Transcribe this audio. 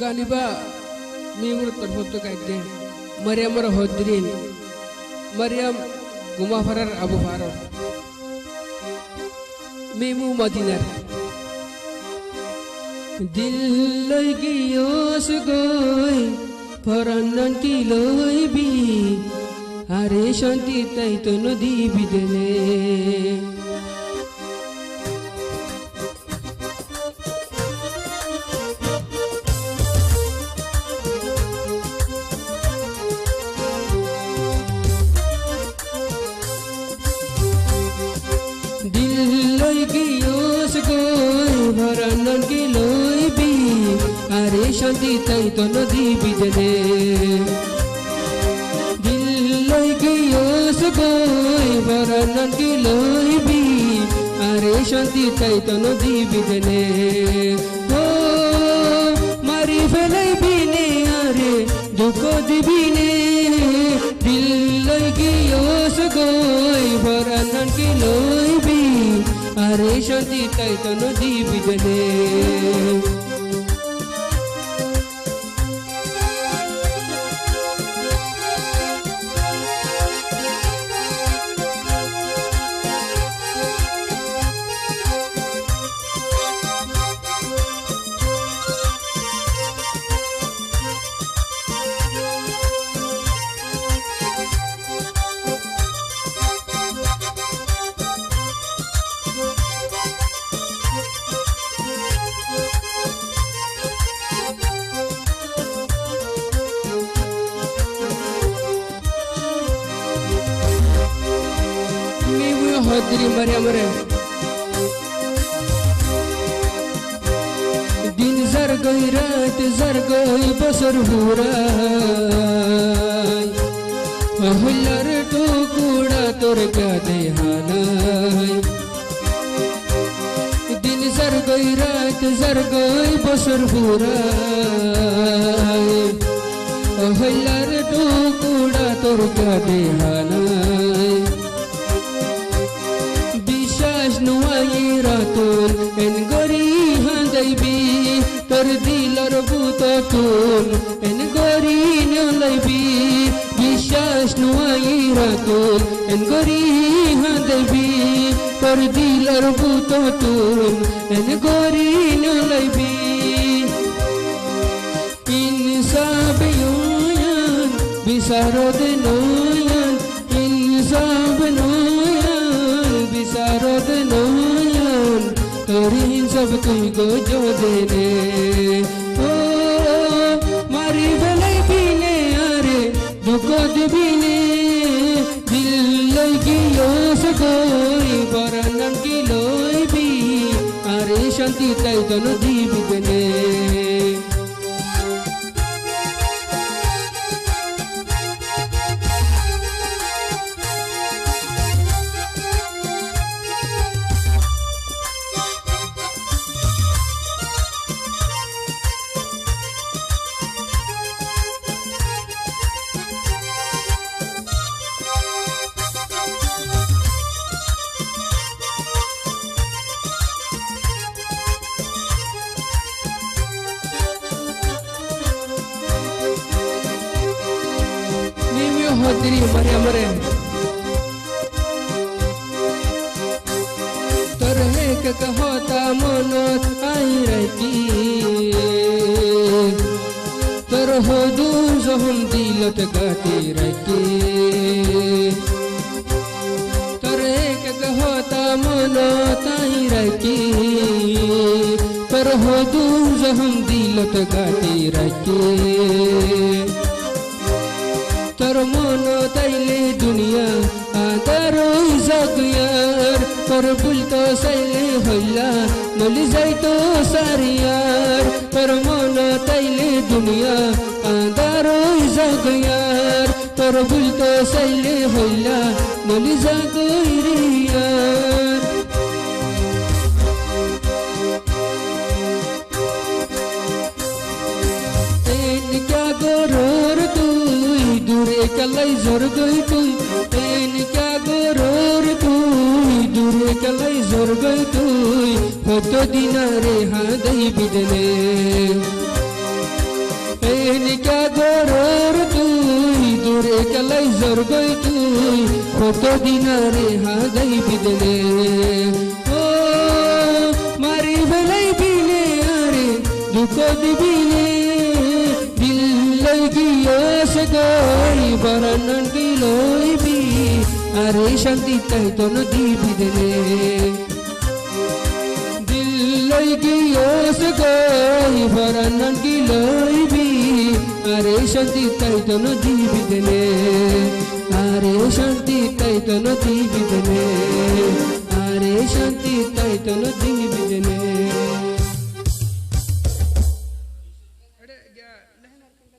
गानिबा मिमुर तरफत गाइदे मरियमर हद्रिन मरियम गुमाफारार आबु फारर मिमु मदिनार दिल लई गियोस गई फरनन की लई बी आरे शांति तई तो नदी बिदले शांति तई तो नदी बिजले दिल लई गियोस गई बरनन की लई भी अरे शांति तई तो नदी बिजले ओ मारी फेलै बिने अरे दुख दिबिने दिल लई गियोस गई बरनन की लई भी अरे शांति तई तो नदी बिजले हद्री मरियम रे दिन जर गई रात जर गई बसर हुराय हुल्लर टुकुड़ा तोर का देहानाय दिन जर गई रात जर गई बसर हुराय हुल्लर टुकुड़ा तोर का देहानाय रातून एन गरी हांदैबी तर दिलर बुतून एन गरी नलैबी विश्वास नुआई रातून एन गरी हांदैबी तर दिलर बुतून एन गरी नलैबी इंसाब योयन बिसारद नोयन इंसाब नोयन बिसारद नोयन तोरी सब तुई गो जो देने ओ मारी भलाई बिने अरे दुख दिबिने दिल लई गियोस गई बरनन की लई भी अरे शांति तई तो नदी बिगने हद्री मरियम रे तोर एक कहता मनत आई रहती तोर हो दूर हम दिलत गाती रहती तोर एक कहता मनत आई रहती तोर हो दूर हम दिलत गाती रहती तर मन तैले दुनिया आदरो जग यार तर बुल तो सैले होला नली जाई तो सारी यार तर मन तैले दुनिया आदरो जग यार तर बुल तो सैले होला नली जाग यार तेन क्या गोरोर दूरे कलाई जोर गई तुई तेन क्या गोरोर तुई दूरे कलाई जोर गई तुई फोटो दिनारे हाँ दही बिदले নিকা গরর তুই দূরে গেলাই জর্গই তুই কত দিনারে হাদাই বিদলে ও মারি বেলাই বিলে আরে দুঃখ দিবিলে দিল গিয়েস গই বরণন গিলইবি আরে শান্তি তাই তো নদী বিদলে গিয়েস গই বরণন গিলইবি আরে শান্তি তাই তো নদী বিদলে আরে শান্তি তাই তো নদী বিদলে আরে শান্তি তাই তো নদী বিদলে